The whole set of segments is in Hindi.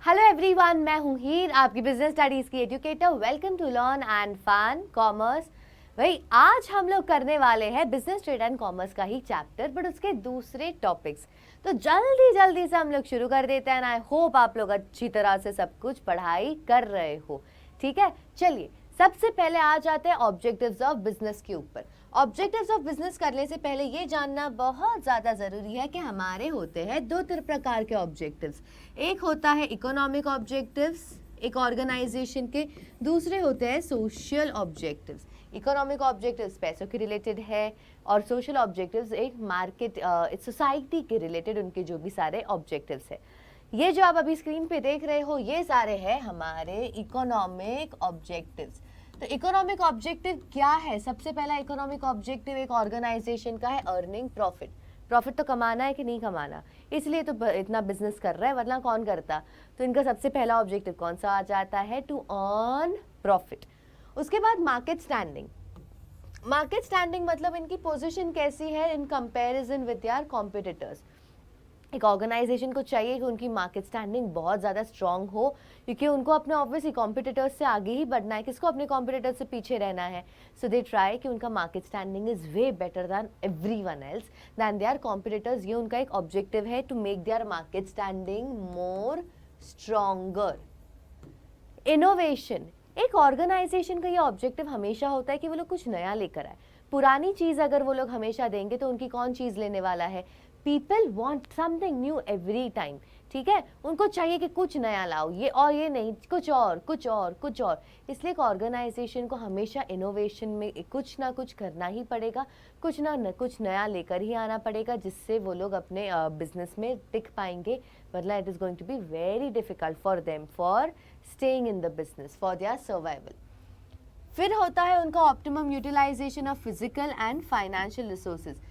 हेलो एवरीवन, मैं हूँ हीर, आपकी बिजनेस स्टडीज की educator. Welcome to learn and fun commerce. भाई आज हम लोग करने वाले हैं बिजनेस ट्रेड एंड कॉमर्स का ही चैप्टर, बट उसके दूसरे टॉपिक्स। तो जल्दी जल्दी से हम लोग शुरू कर देते हैं। आई होप आप लोग अच्छी तरह से सब कुछ पढ़ाई कर रहे हो। ठीक है, चलिए सबसे पहले आ जाते हैं ऑब्जेक्टिव्स ऑफ बिजनेस के ऊपर। ऑब्जेक्टिव्स ऑफ बिजनेस करने से पहले ये जानना बहुत ज़्यादा ज़रूरी है कि हमारे होते हैं दो प्रकार के ऑब्जेक्टिव्स। एक होता है इकोनॉमिक ऑब्जेक्टिव्स एक ऑर्गेनाइजेशन के, दूसरे होते हैं सोशल ऑब्जेक्टिव्स। इकोनॉमिक ऑब्जेक्टिव्स पैसों के रिलेटेड है और सोशल ऑब्जेक्टिव्स एक मार्केट सोसाइटी के रिलेटेड उनके जो भी सारे ऑब्जेक्टिव्स है। ये जो आप अभी स्क्रीन पे देख रहे हो ये सारे हैं हमारे इकोनॉमिक ऑब्जेक्टिव्स। तो इकोनॉमिक ऑब्जेक्टिव क्या है? सबसे पहला इकोनॉमिक ऑब्जेक्टिव एक ऑर्गेनाइजेशन का है अर्निंग प्रॉफिट। प्रॉफिट तो कमाना है कि नहीं कमाना, इसलिए तो इतना बिजनेस कर रहा है, वरना कौन करता। तो इनका सबसे पहला ऑब्जेक्टिव कौन सा आ जाता है? To earn profit. उसके बाद मार्केट स्टैंडिंग। मार्केट स्टैंडिंग मतलब इनकी पोजीशन कैसी है in comparison with their competitors. एक ऑर्गेनाइजेशन को चाहिए कि उनकी मार्केट स्टैंडिंग बहुत ज़्यादा स्ट्रांग हो, क्योंकि उनको अपने ऑब्वियसली कॉम्पिटिटर्स से आगे ही बढ़ना है। किसको? अपने कॉम्पिटिटर्स से पीछे रहना है। सो दे ट्राई कि उनका market standing is way better than everyone else than their competitors. ये उनका एक ऑब्जेक्टिव है, to make their market standing more stronger. Innovation. एक ऑर्गेनाइजेशन का ये ऑब्जेक्टिव हमेशा होता है कि वो लोग कुछ नया लेकर आए। पुरानी चीज़ अगर वो लोग हमेशा देंगे तो उनकी कौन चीज़ लेने वाला है? People want something new every time. ठीक है, उनको चाहिए कि कुछ नया लाओ, ये और ये नहीं, कुछ और कुछ और कुछ और। इसलिए एक ऑर्गेनाइजेशन को हमेशा इनोवेशन में कुछ ना कुछ करना ही पड़ेगा, कुछ ना कुछ नया लेकर ही आना पड़ेगा, जिससे वो लोग अपने बिजनेस में टिक पाएंगे। वरना it is going to be very difficult for them for staying in the business, for their survival. फिर होता है उनका optimum utilisation of physical and financial resources.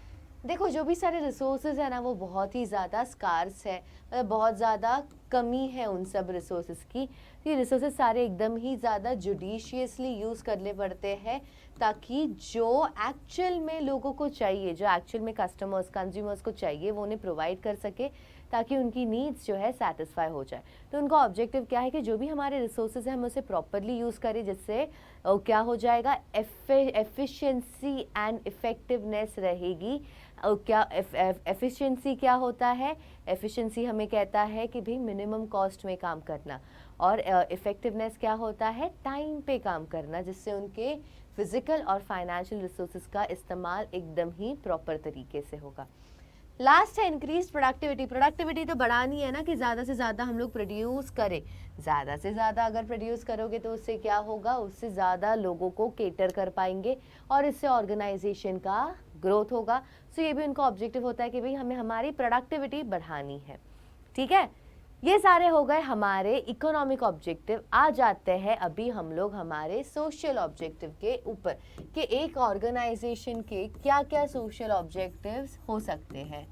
देखो जो भी सारे रिसोर्सेज है ना वो बहुत ही ज़्यादा स्कार्स है, मतलब बहुत ज़्यादा कमी है उन सब रिसोर्सेज की। ये रिसोर्सेज सारे एकदम ही ज़्यादा जुडिशियसली यूज़ करने पड़ते हैं, ताकि जो एक्चुअल में लोगों को चाहिए, जो एक्चुअल में कस्टमर्स कंज्यूमर्स को चाहिए, वो उन्हें प्रोवाइड कर सके, ताकि उनकी नीड्स जो है सेटिस्फाई हो जाए। तो उनका ऑब्जेक्टिव क्या है कि जो भी हमारे रिसोर्सेज हैं हम उसे प्रॉपरली यूज़ करें, जिससे क्या हो जाएगा? एफिशिएंसी एंड इफेक्टिवनेस रहेगी। क्या एफिशिएंसी क्या होता है? एफिशिएंसी हमें कहता है कि भाई मिनिमम कॉस्ट में काम करना, और इफेक्टिवनेस क्या होता है? टाइम पे काम करना, जिससे उनके फिजिकल और फाइनेंशियल रिसोर्सेज का इस्तेमाल एकदम ही प्रॉपर तरीके से होगा। लास्ट है इंक्रीज प्रोडक्टिविटी। प्रोडक्टिविटी तो बढ़ानी है ना, कि ज़्यादा से ज़्यादा हम लोग प्रोड्यूस करें। ज़्यादा से ज़्यादा अगर प्रोड्यूस करोगे तो उससे क्या होगा? उससे ज़्यादा लोगों को केटर कर पाएंगे और इससे ऑर्गेनाइजेशन का ग्रोथ होगा। सो ये भी उनका ऑब्जेक्टिव होता है कि भाई हमें हमारी प्रोडक्टिविटी बढ़ानी है। ठीक है, ये सारे हो गए हमारे इकोनॉमिक ऑब्जेक्टिव। आ जाते हैं अभी हम लोग हमारे सोशल ऑब्जेक्टिव के ऊपर, कि एक ऑर्गेनाइजेशन के क्या क्या सोशल ऑब्जेक्टिव्स हो सकते हैं।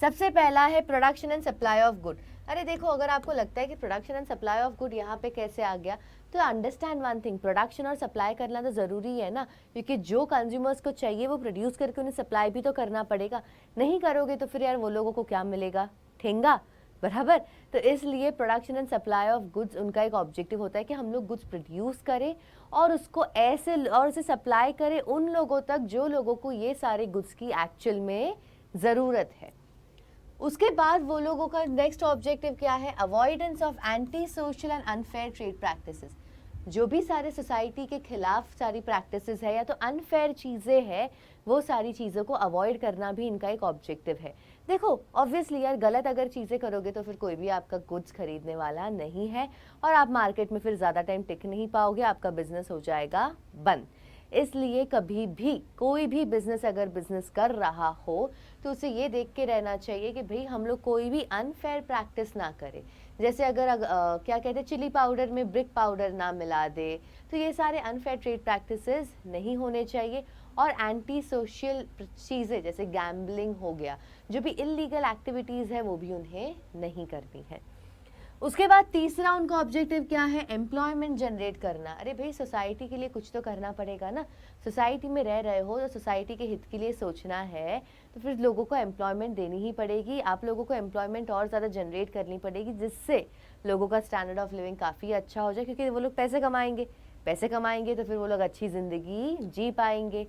सबसे पहला है production and supply of good. अरे देखो, अगर आपको लगता है कि production and supply of good यहाँ पे कैसे आ गया, तो अंडरस्टैंड वन थिंग, प्रोडक्शन और सप्लाई करना तो ज़रूरी है ना, क्योंकि जो कंज्यूमर्स को चाहिए वो प्रोड्यूस करके उन्हें सप्लाई भी तो करना पड़ेगा। नहीं करोगे तो फिर यार वो लोगों को क्या मिलेगा? ठेंगा, बराबर। तो इसलिए production and supply of goods उनका एक ऑब्जेक्टिव होता है कि हम लोग गुड्स प्रोड्यूस करें और उसको ऐसे और उसे सप्लाई करें उन लोगों तक जो लोगों को ये सारे गुड्स की एक्चुअल में ज़रूरत है। उसके बाद वो लोगों का नेक्स्ट ऑब्जेक्टिव क्या है? Avoidance of anti social and unfair trade practices. जो भी सारे सोसाइटी के खिलाफ सारी प्रैक्टिसेस है या तो अनफेयर चीज़ें हैं, वो सारी चीज़ों को अवॉइड करना भी इनका एक ऑब्जेक्टिव है। देखो ऑब्वियसली यार, गलत अगर चीज़ें करोगे तो फिर कोई भी आपका गुड्स खरीदने वाला नहीं है और आप मार्केट में फिर ज़्यादा टाइम टिक नहीं पाओगे, आपका बिजनेस हो जाएगा बंद। इसलिए कभी भी कोई भी बिजनेस अगर बिजनेस कर रहा हो तो उसे ये देख के रहना चाहिए कि भाई हम लोग कोई भी अनफेयर प्रैक्टिस ना करें। जैसे अगर क्या कहते हैं, चिली पाउडर में ब्रिक पाउडर ना मिला दे, तो ये सारे अनफेयर ट्रेड प्रैक्टिसेस नहीं होने चाहिए। और एंटी सोशल चीज़ें जैसे गैम्बलिंग हो गया, जो भी इलीगल एक्टिविटीज़ है वो भी उन्हें नहीं करनी है। उसके बाद तीसरा उनका ऑब्जेक्टिव क्या है, एम्प्लॉयमेंट जनरेट करना। अरे भाई सोसाइटी के लिए कुछ तो करना पड़ेगा ना, सोसाइटी में रह रहे हो तो सोसाइटी के हित के लिए सोचना है, तो फिर लोगों को एम्प्लॉयमेंट देनी ही पड़ेगी। आप लोगों को एम्प्लॉयमेंट और ज़्यादा जनरेट करनी पड़ेगी, जिससे लोगों का स्टैंडर्ड ऑफ लिविंग काफ़ी अच्छा हो जाए, क्योंकि वो लोग पैसे कमाएंगे तो फिर वो लोग अच्छी ज़िंदगी जी पाएंगे।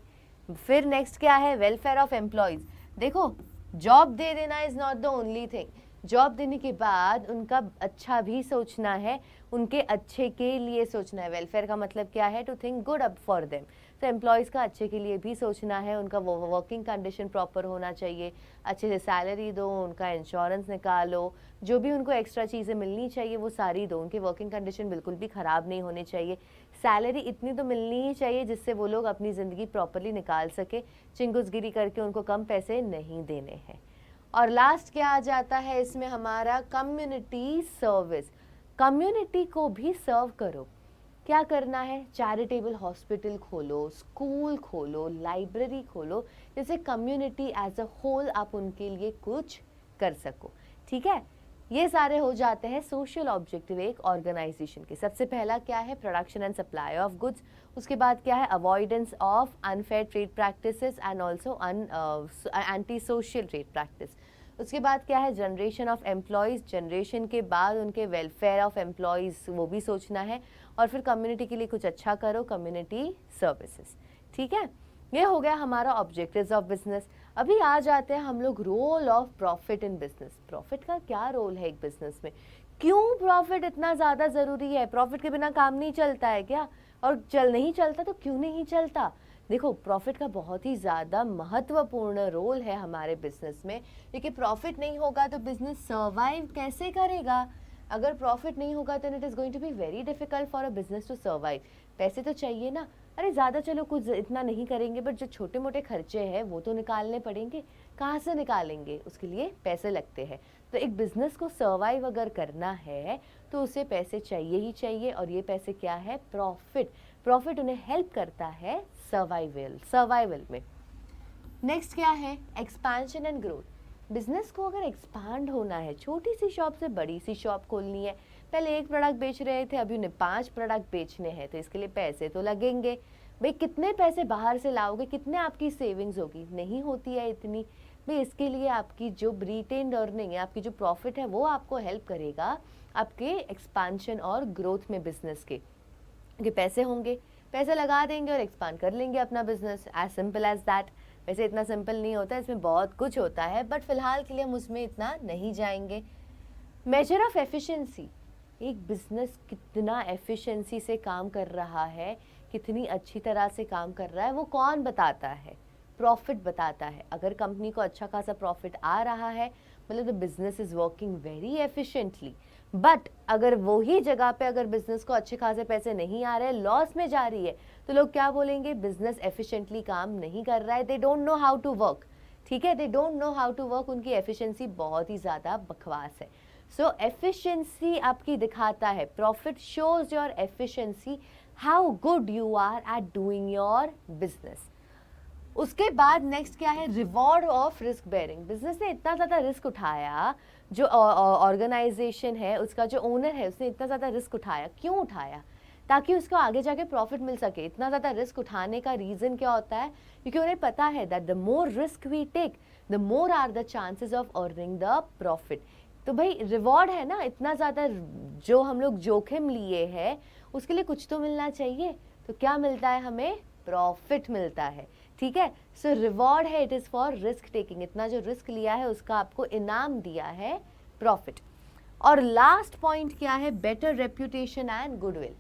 फिर नेक्स्ट क्या है, वेलफेयर ऑफ एम्प्लॉयज़। देखो जॉब दे देना is not the only thing, job देने के बाद उनका अच्छा भी सोचना है, उनके अच्छे के लिए सोचना है। वेलफेयर का मतलब क्या है, to think good up for them. तो एम्प्लॉयज़ का अच्छे के लिए भी सोचना है, उनका वर्किंग कंडीशन प्रॉपर होना चाहिए, अच्छे से सैलरी दो, उनका इंश्योरेंस निकालो, जो भी उनको एक्स्ट्रा चीज़ें मिलनी चाहिए वो सारी दो, उनके वर्किंग कंडीशन बिल्कुल भी ख़राब नहीं होने चाहिए, सैलरी इतनी तो मिलनी ही चाहिए जिससे वो लोग अपनी ज़िंदगी प्रॉपरली निकाल सके, चिंगुसगिरी करके उनको कम पैसे नहीं देने हैं। और लास्ट क्या आ जाता है इसमें हमारा, कम्युनिटी सर्विस। कम्युनिटी को भी सर्व करो। क्या करना है, चैरिटेबल हॉस्पिटल खोलो, स्कूल खोलो, लाइब्रेरी खोलो, जैसे कम्युनिटी एज अ होल आप उनके लिए कुछ कर सको। ठीक है, ये सारे हो जाते हैं सोशल ऑब्जेक्टिव एक ऑर्गेनाइजेशन के। सबसे पहला क्या है, production and supply of goods. उसके बाद क्या है, avoidance of unfair trade practices and also anti social trade practice. उसके बाद क्या है, जनरेशन ऑफ एम्प्लॉयज़, जनरेशन के बाद उनके वेलफेयर ऑफ एम्प्लॉयज़ वो भी सोचना है। और फिर कम्युनिटी के लिए कुछ अच्छा करो, कम्युनिटी सर्विसेज। ठीक है, ये हो गया हमारा ऑब्जेक्टिव्स ऑफ बिजनेस। अभी आ जाते हैं हम लोग role of profit in business. Profit का क्या रोल है एक बिजनेस में, क्यों प्रॉफिट इतना ज़्यादा ज़रूरी है, प्रॉफिट के बिना काम नहीं चलता है क्या, और नहीं चलता तो क्यों नहीं चलता। देखो प्रॉफिट का बहुत ही ज़्यादा महत्वपूर्ण रोल है हमारे बिजनेस में, क्योंकि प्रॉफिट नहीं होगा तो बिजनेस सर्वाइव कैसे करेगा। अगर प्रॉफिट नहीं होगा तो it is going to be very difficult for a business to survive. पैसे तो चाहिए ना, अरे ज़्यादा चलो कुछ इतना नहीं करेंगे, बट जो छोटे मोटे खर्चे हैं वो तो निकालने पड़ेंगे। कहाँ से निकालेंगे, उसके लिए पैसे लगते हैं। तो एक बिजनेस को सर्वाइव अगर करना है तो उसे पैसे चाहिए ही चाहिए, और ये पैसे क्या है, प्रॉफिट। प्रॉफिट उन्हें हेल्प करता है सर्वाइवल में। नेक्स्ट क्या है, एक्सपेंशन एंड ग्रोथ। बिजनेस को अगर एक्सपांड होना है, छोटी सी शॉप से बड़ी सी शॉप खोलनी है, पहले एक प्रोडक्ट बेच रहे थे, अभी उन्हें 5 प्रोडक्ट बेचने हैं, तो इसके लिए पैसे तो लगेंगे। भाई कितने पैसे बाहर से लाओगे, कितने आपकी सेविंग्स होगी, नहीं होती है इतनी। भाई इसके लिए आपकी जो रिटेन्ड अर्निंग है, आपकी जो प्रॉफिट है, वो आपको हेल्प करेगा आपके एक्सपांशन और ग्रोथ में बिजनेस के, क्योंकि पैसे होंगे, पैसे लगा देंगे और एक्सपांड कर लेंगे अपना business, as simple as that. वैसे इतना सिंपल नहीं होता, इसमें बहुत कुछ होता है, बट फिलहाल के लिए हम उसमें इतना नहीं जाएंगे। मेजर ऑफ एफिशिएंसी, एक बिजनेस कितना एफिशिएंसी से काम कर रहा है, कितनी अच्छी तरह से काम कर रहा है, वो कौन बताता है, प्रॉफिट बताता है। अगर कंपनी को अच्छा खासा प्रॉफिट आ रहा है, मतलब the business is working very efficiently. But अगर वो ही जगह पे अगर बिजनेस को अच्छे खासे पैसे नहीं आ रहे, लॉस में जा रही है, तो लोग क्या बोलेंगे, बिजनेस एफिशिएंटली काम नहीं कर रहा है, they don't know how to work. ठीक है, they don't know how to work, उनकी एफिशिएंसी बहुत ही ज़्यादा बकवास है। सो एफिशिएंसी आपकी दिखाता है, profit shows your efficiency, how good you are at doing your business. उसके बाद नेक्स्ट क्या है, reward of risk bearing. Business ने इतना ज़्यादा रिस्क उठाया, जो ऑर्गेनाइजेशन है उसका जो ओनर है उसने इतना ज़्यादा रिस्क उठाया, क्यों उठाया, ताकि उसको आगे जाके प्रॉफिट मिल सके। इतना ज़्यादा रिस्क उठाने का रीज़न क्या होता है, क्योंकि उन्हें पता है that the more risk we take the more are the chances of earning the profit. तो भाई रिवॉर्ड है ना, इतना ज़्यादा जो हम लोग जोखिम लिए हैं उसके लिए कुछ तो मिलना चाहिए, तो क्या मिलता है हमें, प्रॉफिट मिलता है। ठीक है, सो रिवॉर्ड है, it is for risk taking, इतना जो रिस्क लिया है उसका आपको इनाम दिया है प्रॉफिट। और लास्ट पॉइंट क्या है, बेटर रेप्यूटेशन एंड गुडविल।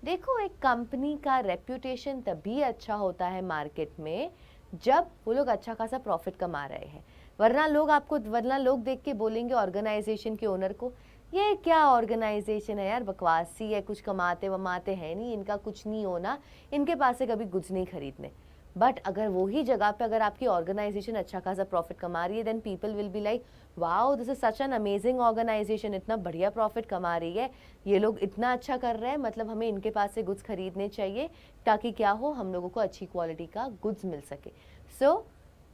देखो एक कंपनी का रेप्यूटेशन तभी अच्छा होता है मार्केट में जब वो लोग अच्छा खासा प्रॉफिट कमा रहे हैं, वरना लोग देख के बोलेंगे ऑर्गेनाइजेशन के ओनर को, ये क्या ऑर्गेनाइजेशन है यार, बकवासी है, कुछ कमाते वमाते हैं नहीं, इनका कुछ नहीं होना, इनके पास से कभी गुड्स नहीं खरीदने। बट अगर वही जगह पे अगर आपकी ऑर्गेनाइजेशन अच्छा खासा प्रॉफिट कमा रही है, then people will be like, wow this is such an amazing organisation, इतना बढ़िया प्रॉफिट कमा रही है, ये लोग इतना अच्छा कर रहे हैं, मतलब हमें इनके पास से गुड्स खरीदने चाहिए, ताकि क्या हो, हम लोगों को अच्छी क्वालिटी का गुड्स मिल सके। सो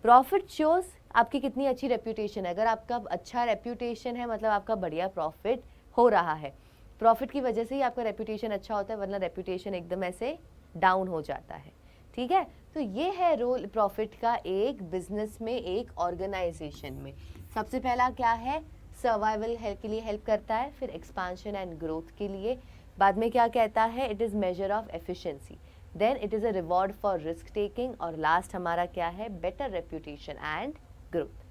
प्रॉफिट शोज आपकी कितनी अच्छी रेप्यूटेशन है। अगर आपका अच्छा रेप्यूटेशन है, मतलब आपका बढ़िया प्रॉफिट हो रहा है। प्रॉफिट की वजह से ही आपका रेपुटेशन अच्छा होता है, वरना रेपुटेशन एकदम ऐसे डाउन हो जाता है। ठीक है, तो ये है रोल प्रॉफिट का एक बिजनेस में, एक ऑर्गेनाइजेशन में। सबसे पहला क्या है, सर्वाइवल के लिए हेल्प करता है, फिर एक्सपांशन एंड ग्रोथ के लिए। बाद में क्या कहता है, it is measure of efficiency, then it is a reward for risk taking, और लास्ट हमारा क्या है, बेटर रेप्यूटेशन एंड ग्रोथ।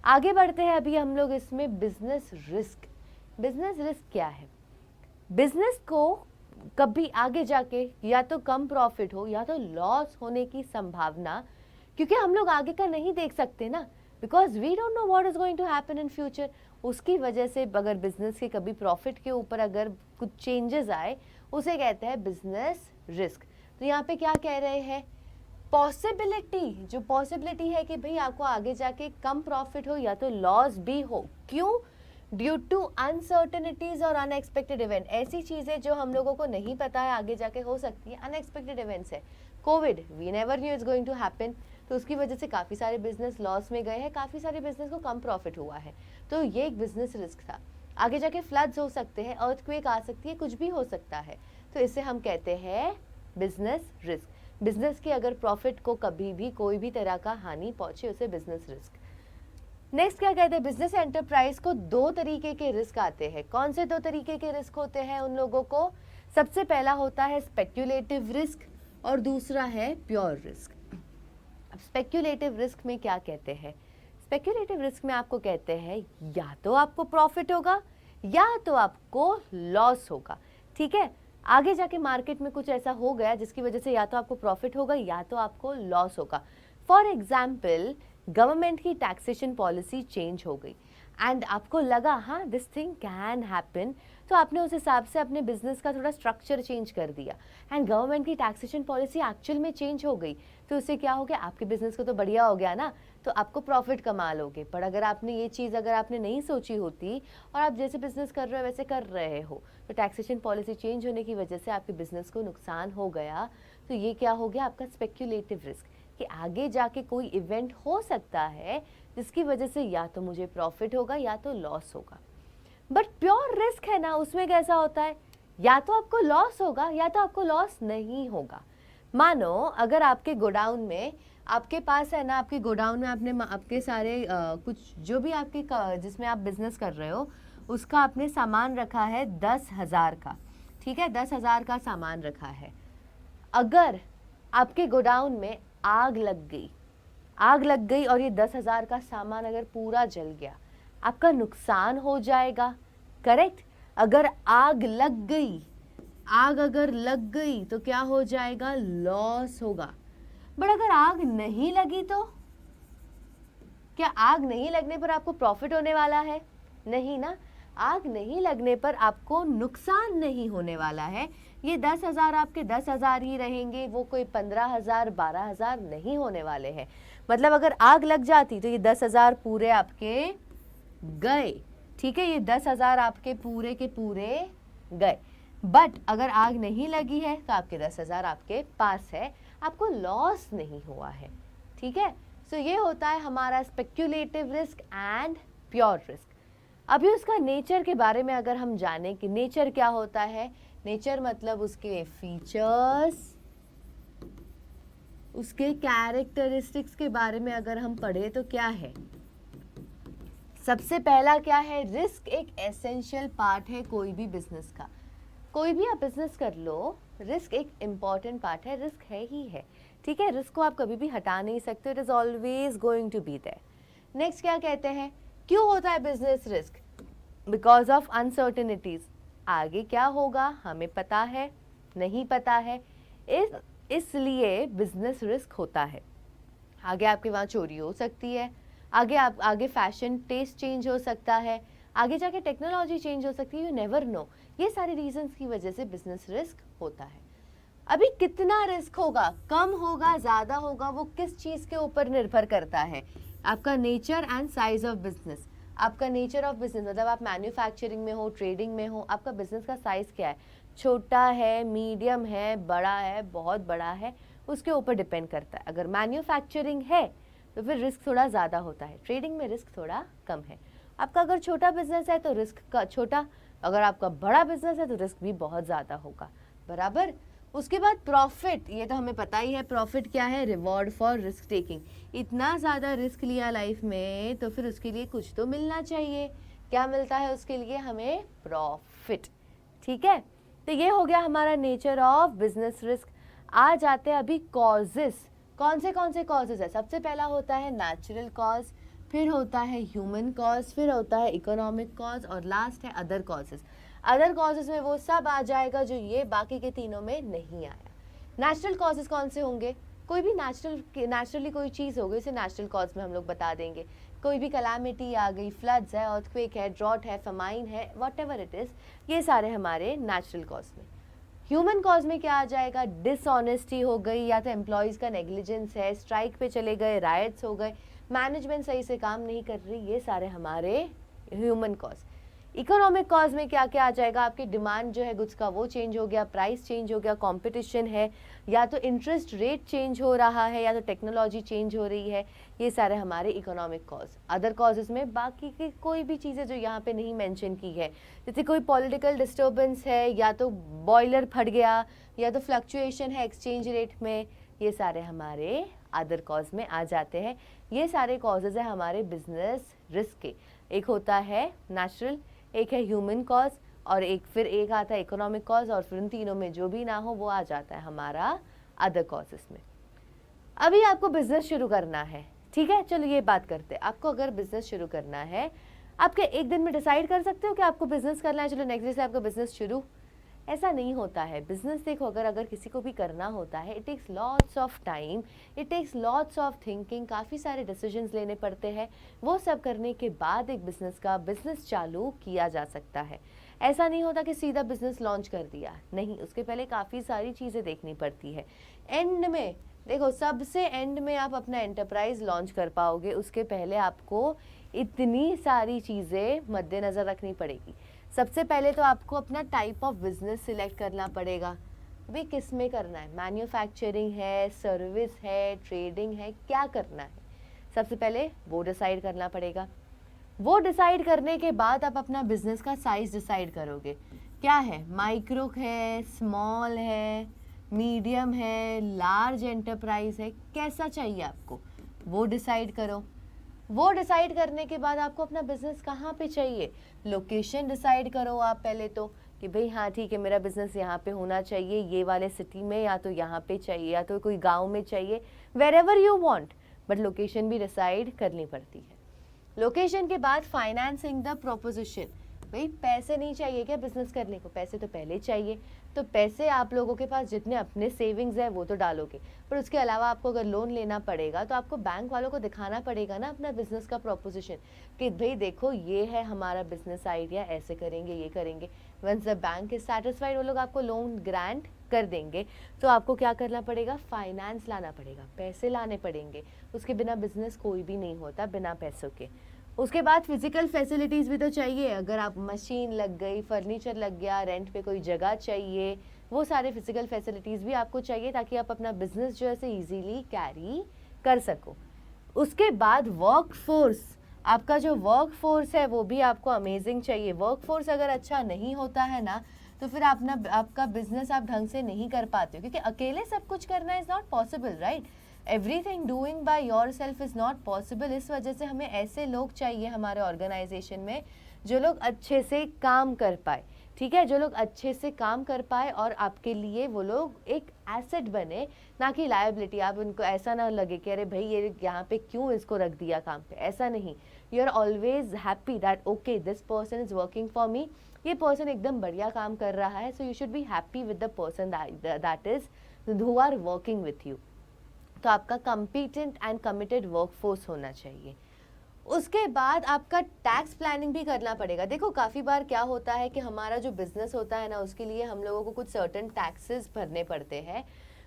आगे बढ़ते हैं अभी हम लोग इसमें बिजनेस रिस्क। बिजनेस रिस्क क्या है, बिजनेस को कभी आगे जाके या तो कम प्रॉफिट हो या तो लॉस होने की संभावना, क्योंकि हम लोग आगे का नहीं देख सकते ना, because we don't know what is going to happen in future. उसकी वजह से अगर बिजनेस के कभी प्रॉफिट के ऊपर अगर कुछ चेंजेस आए, उसे कहते हैं बिजनेस रिस्क। तो यहाँ पे क्या कह रहे हैं, पॉसिबिलिटी, जो पॉसिबिलिटी है कि भाई आपको आगे जाके कम प्रॉफिट हो या तो लॉस भी हो। क्यों, ड्यू टू अनसर्टेनिटीज और अनएक्सपेक्टेड इवेंट। ऐसी चीजें जो हम लोगों को नहीं पता है आगे जाके हो सकती है, अनएक्सपेक्टेड इवेंट्स है। Covid, we never knew it's going to happen, तो उसकी वजह से काफ़ी सारे बिजनेस लॉस में गए हैं, काफ़ी सारे बिजनेस को कम प्रॉफिट हुआ है। तो ये एक बिजनेस रिस्क था। आगे जाके फ्लड्स हो सकते हैं, अर्थक्वेक आ सकती है, कुछ भी हो सकता है, तो इसे हम कहते हैं बिजनेस रिस्क। बिजनेस के अगर प्रॉफिट को कभी भी कोई भी तरह का हानि पहुंचे, उसे बिजनेस रिस्क। नेक्स्ट क्या कहते हैं, बिजनेस एंटरप्राइज को दो तरीके के रिस्क आते हैं। कौन से दो तरीके के रिस्क होते हैं उन लोगों को, सबसे पहला होता है स्पेक्यूलेटिव रिस्क और दूसरा है प्योर रिस्क। अब स्पेक्यूलेटिव रिस्क में क्या कहते हैं, स्पेक्यूलेटिव रिस्क में आपको कहते हैं या तो आपको प्रॉफिट होगा या तो आपको लॉस होगा। ठीक है, आगे जाके मार्केट में कुछ ऐसा हो गया जिसकी वजह से या तो आपको प्रॉफिट होगा या तो आपको लॉस होगा। फॉर एग्जाम्पल, गवर्नमेंट की टैक्सेशन पॉलिसी चेंज हो गई एंड आपको लगा हाँ दिस थिंग कैन हैपन, तो आपने उस हिसाब से अपने बिजनेस का थोड़ा स्ट्रक्चर चेंज कर दिया एंड गवर्नमेंट की टैक्सेशन पॉलिसी एक्चुअल में चेंज हो गई, तो उससे क्या हो गया, आपके बिजनेस को तो बढ़िया हो गया ना, तो आपको प्रॉफिट कमा लोगे। पर अगर आपने ये चीज़ अगर आपने नहीं सोची होती और आप जैसे बिजनेस कर रहे हो वैसे कर रहे हो, तो टैक्सेशन पॉलिसी चेंज होने की वजह से आपके बिजनेस को नुकसान हो गया। तो ये क्या हो गया, आपका स्पेक्यूलेटिव रिस्क, कि आगे जाके कोई इवेंट हो सकता है जिसकी वजह से या तो मुझे प्रॉफिट होगा या तो लॉस होगा। बट प्योर रिस्क है ना, उसमें कैसा होता है, या तो आपको लॉस होगा या तो आपको लॉस नहीं होगा। मानो अगर आपके गोडाउन में, आपके पास है ना, आपके गोडाउन में आपने आपके सारे कुछ जो भी आपके जिसमें आप बिजनेस कर रहे हो उसका आपने सामान रखा है 10,000 का। ठीक है, 10,000 का सामान रखा है। अगर आपके गोडाउन में आग लग गई और ये 10,000 का सामान अगर पूरा जल गया, आपका नुकसान हो जाएगा, करेक्ट। अगर आग अगर लग गई तो क्या हो जाएगा, लॉस होगा। बट अगर आग नहीं लगी तो क्या आग नहीं लगने पर आपको प्रॉफिट होने वाला है, नहीं ना, आग नहीं लगने पर आपको नुकसान नहीं होने वाला है। ये 10,000 आपके 10,000 ही रहेंगे, वो कोई 15,000 12,000 नहीं होने वाले हैं। मतलब अगर आग लग जाती तो ये 10,000 पूरे आपके गए। ठीक है, ये 10,000 आपके पूरे के पूरे गए। बट अगर आग नहीं लगी है तो आपके 10,000 आपके पास है, आपको लॉस नहीं हुआ है। ठीक है, सो ये होता है हमारा speculative risk and pure risk. अभी उसका नेचर के बारे में अगर हम जानें कि नेचर क्या होता है, नेचर मतलब उसके फीचर्स, उसके कैरेक्टरिस्टिक्स के बारे में अगर हम पढ़े तो क्या है, सबसे पहला क्या है, रिस्क एक एसेंशियल पार्ट है कोई भी बिजनेस का। कोई भी आप बिजनेस कर लो, रिस्क एक इम्पॉर्टेंट पार्ट है, रिस्क है ही है। ठीक है, रिस्क को आप कभी भी हटा नहीं सकते, it is always going to be there. Next क्या कहते हैं, क्यों होता है business risk, because of uncertainties. आगे क्या होगा हमें पता है, नहीं पता है, इसलिए बिजनेस रिस्क होता है। आगे आपके वहाँ चोरी हो सकती है, आगे फैशन टेस्ट चेंज हो सकता है, आगे जाके टेक्नोलॉजी चेंज हो सकती है, यू नेवर नो। ये सारी रीजंस की वजह से बिजनेस रिस्क होता है। अभी कितना रिस्क होगा, कम होगा, ज़्यादा होगा, वो किस चीज़ के ऊपर निर्भर करता है, आपका nature and size of business. आपका नेचर ऑफ बिजनेस मतलब आप मैन्युफैक्चरिंग में हो, ट्रेडिंग में हो, आपका बिजनेस का साइज़ क्या है, छोटा है, मीडियम है, बड़ा है, बहुत बड़ा है, उसके ऊपर डिपेंड करता है। अगर मैन्युफैक्चरिंग है तो फिर रिस्क थोड़ा ज़्यादा होता है, ट्रेडिंग में रिस्क थोड़ा कम है। आपका अगर छोटा बिजनेस है तो रिस्क का छोटा, अगर आपका बड़ा बिजनेस है तो रिस्क भी बहुत ज़्यादा होगा, बराबर। उसके बाद प्रॉफिट, ये तो हमें पता ही है प्रॉफिट क्या है, रिवॉर्ड फॉर रिस्क टेकिंग। इतना ज़्यादा रिस्क लिया लाइफ में तो फिर उसके लिए कुछ तो मिलना चाहिए। क्या मिलता है उसके लिए? हमें प्रॉफिट, ठीक है। तो ये हो गया हमारा नेचर ऑफ बिजनेस रिस्क। आ जाते हैं अभी कॉजेस। कौन से कॉजेस है? सबसे पहला होता है नेचुरल कॉज, फिर होता है ह्यूमन कॉज, फिर होता है इकोनॉमिक कॉज, और लास्ट है अदर कॉजेस। अदर कॉजेस में वो सब आ जाएगा जो ये बाकी के तीनों में नहीं आया। नेचुरल कॉजेस कौन से होंगे? कोई भी नेचुरली कोई चीज़ होगी उसे नेचुरल कॉज में हम लोग बता देंगे। कोई भी कलामिटी आ गई, फ्लड्स है, अर्थक्वेक है, ड्रॉट है, फमाइन है, व्हाटएवर इट इज़, ये सारे हमारे नेचुरल कॉज में। ह्यूमन कॉज में क्या आ जाएगा? डिसऑनेस्टी हो गई, या तो एम्प्लॉयज़ का नेग्लिजेंस है, स्ट्राइक पे चले गए, राइट्स हो गए, मैनेजमेंट सही से काम नहीं कर रही, ये सारे हमारे ह्यूमन कॉज। इकोनॉमिक कॉज में क्या क्या आ जाएगा? आपकी डिमांड जो है गुड्स का वो चेंज हो गया, प्राइस चेंज हो गया, कंपटीशन है, या तो इंटरेस्ट रेट चेंज हो रहा है, या तो टेक्नोलॉजी चेंज हो रही है, ये सारे हमारे इकोनॉमिक कॉज। अदर कॉजेज में बाकी की कोई भी चीज़ें जो यहाँ पे नहीं मेंशन की है, जैसे कोई पॉलिटिकल डिस्टर्बेंस है, या तो बॉयलर फट गया, या तो फ्लक्चुएशन है एक्सचेंज रेट में, ये सारे हमारे अदर कॉज में आ जाते हैं। ये सारे कॉजेज है हमारे बिजनेस रिस्क के। एक होता है नेचुरल, एक है ह्यूमन कॉज, और एक आता है इकोनॉमिक कॉज, और फिर उन तीनों में जो भी ना हो वो आ जाता है हमारा अदर कॉजेस में। अभी आपको बिजनेस शुरू करना है, ठीक है, चलो ये बात करते हैं। आपको अगर बिजनेस शुरू करना है, आप क्या एक दिन में डिसाइड कर सकते हो कि आपको बिजनेस करना है, चलो नेक्स्ट डे से आपका बिजनेस शुरू? ऐसा नहीं होता है। बिजनेस देखो, अगर किसी को भी करना होता है, it takes lots of time, it takes lots of thinking, काफ़ी सारे डिसीजंस लेने पड़ते हैं। वो सब करने के बाद एक बिजनेस चालू किया जा सकता है। ऐसा नहीं होता कि सीधा बिजनेस लॉन्च कर दिया, नहीं, उसके पहले काफ़ी सारी चीज़ें देखनी पड़ती है। एंड में देखो, सबसे एंड में आप अपना एंटरप्राइज लॉन्च कर पाओगे, उसके पहले आपको इतनी सारी चीज़ें मद्देनज़र रखनी पड़ेगी। सबसे पहले तो आपको अपना टाइप ऑफ बिजनेस सिलेक्ट करना पड़ेगा। भाई किस में करना है? मैन्युफैक्चरिंग है, सर्विस है, ट्रेडिंग है, क्या करना है? सबसे पहले वो डिसाइड करना पड़ेगा। वो डिसाइड करने के बाद आप अपना बिजनेस का साइज डिसाइड करोगे। क्या है? माइक्रो है, स्मॉल है, मीडियम है, लार्ज एंटरप्राइज है, कैसा चाहिए आपको, वो डिसाइड करो। वो डिसाइड करने के बाद आपको अपना बिजनेस कहाँ पे चाहिए, लोकेशन डिसाइड करो आप पहले तो, कि भाई हाँ ठीक है, मेरा बिजनेस यहाँ पे होना चाहिए, ये वाले सिटी में, या तो यहाँ पे चाहिए, या तो कोई गांव में चाहिए, wherever you want, but location भी डिसाइड करनी पड़ती है। लोकेशन के बाद फाइनेंसिंग द प्रोपोजिशन। भाई पैसे नहीं चाहिए क्या बिजनेस करने को? पैसे तो पहले चाहिए। तो पैसे आप लोगों के पास जितने अपने सेविंग्स है वो तो डालोगे, पर उसके अलावा आपको अगर लोन लेना पड़ेगा तो आपको बैंक वालों को दिखाना पड़ेगा ना अपना बिजनेस का प्रोपोजिशन, कि भाई देखो ये है हमारा बिजनेस आइडिया, ऐसे करेंगे, ये करेंगे। Once the bank is satisfied, वो लोग आपको लोन ग्रांट कर देंगे। तो आपको क्या करना पड़ेगा? फाइनेंस लाना पड़ेगा, पैसे लाने पड़ेंगे। उसके बिना बिजनेस कोई भी नहीं होता, बिना पैसों के। उसके बाद फिजिकल फैसिलिटीज़ भी तो चाहिए। अगर आप मशीन लग गई, फर्नीचर लग गया, रेंट पे कोई जगह चाहिए, वो सारे फिजिकल फैसिलिटीज़ भी आपको चाहिए ताकि आप अपना बिजनेस जो है से ईजीली कैरी कर सको। उसके बाद वर्क फोर्स, आपका जो वर्क फोर्स है वो भी आपको अमेजिंग चाहिए। वर्क फोर्स अगर अच्छा नहीं होता है ना, तो फिर आपका बिजनेस आप ढंग से नहीं कर पाते हो, क्योंकि अकेले सब कुछ करना is not possible, right? Everything doing by yourself is not possible. इस वजह से हमें ऐसे लोग चाहिए हमारे ऑर्गेनाइजेशन में जो लोग अच्छे से काम कर पाए, ठीक है, जो लोग अच्छे से काम कर पाए और आपके लिए वो लोग एक एसेट बने, ना कि लायबिलिटी। आप उनको ऐसा ना लगे कि अरे भाई ये यहाँ पे क्यों इसको रख दिया काम पे, ऐसा नहीं। You are always happy that okay this person is working for me, ये पर्सन एकदम बढ़िया काम कर रहा है, so you should be happy with the person that is who are working with you. तो आपका कम्पिटेंट एंड कमिटेड वर्कफोर्स होना चाहिए। उसके बाद आपका टैक्स प्लानिंग भी करना पड़ेगा। देखो काफ़ी बार क्या होता है कि हमारा जो बिजनेस होता है ना, उसके लिए हम लोगों को कुछ सर्टेन टैक्सेस भरने पड़ते हैं,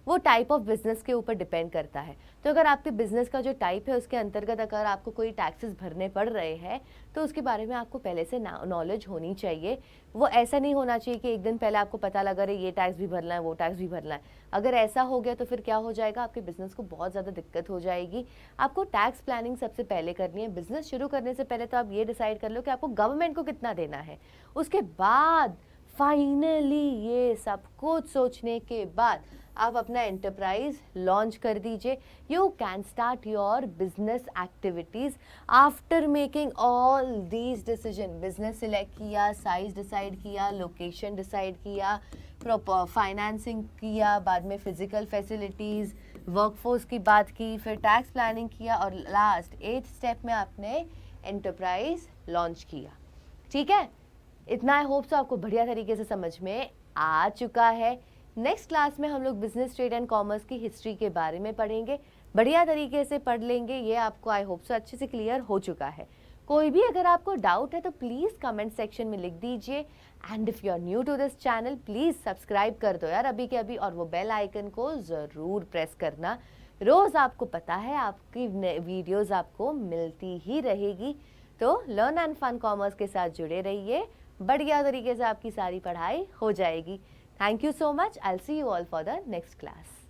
वो टाइप ऑफ बिजनेस के ऊपर डिपेंड करता है। तो अगर आपके बिजनेस का जो टाइप है उसके अंतर्गत अगर आपको कोई टैक्सेस भरने पड़ रहे हैं तो उसके बारे में आपको पहले से नॉलेज होनी चाहिए। वो ऐसा नहीं होना चाहिए कि एक दिन पहले आपको पता लगा रहे ये टैक्स भी भरना है, वो टैक्स भी भरना है। अगर ऐसा हो गया तो फिर क्या हो जाएगा, आपके बिजनेस को बहुत ज़्यादा दिक्कत हो जाएगी। आपको टैक्स प्लानिंग सबसे पहले करनी है। बिजनेस शुरू करने से पहले तो आप ये डिसाइड कर लो कि आपको गवर्नमेंट को कितना देना है। उसके बाद फाइनली ये सब कुछ सोचने के बाद आप अपना एंटरप्राइज लॉन्च कर दीजिए। You can start your business activities after making all these decision. Business select किया, साइज डिसाइड किया, लोकेशन डिसाइड किया, प्रॉपर फाइनेंसिंग किया, बाद में फिजिकल फैसिलिटीज, वर्कफोर्स की बात की, फिर टैक्स प्लानिंग किया और लास्ट 8th स्टेप में आपने एंटरप्राइज लॉन्च किया। ठीक है, इतना आई होप सो आपको बढ़िया तरीके से समझ में आ चुका है। नेक्स्ट क्लास में हम लोग बिजनेस, ट्रेड एंड कॉमर्स की हिस्ट्री के बारे में पढ़ेंगे, बढ़िया तरीके से पढ़ लेंगे। ये आपको आई होप सो अच्छे से क्लियर हो चुका है। कोई भी अगर आपको डाउट है तो प्लीज़ कमेंट सेक्शन में लिख दीजिए। And if you are new to this channel please subscribe कर दो यार अभी के अभी, और वो बेल आइकन को ज़रूर प्रेस करना। रोज़ आपको पता है आपकी वीडियोज़ आपको मिलती ही रहेगी। तो लर्न एंड फन कॉमर्स के साथ जुड़े रहिए, बढ़िया तरीके से आपकी सारी पढ़ाई हो जाएगी। Thank you so much. I will see you all for the next class.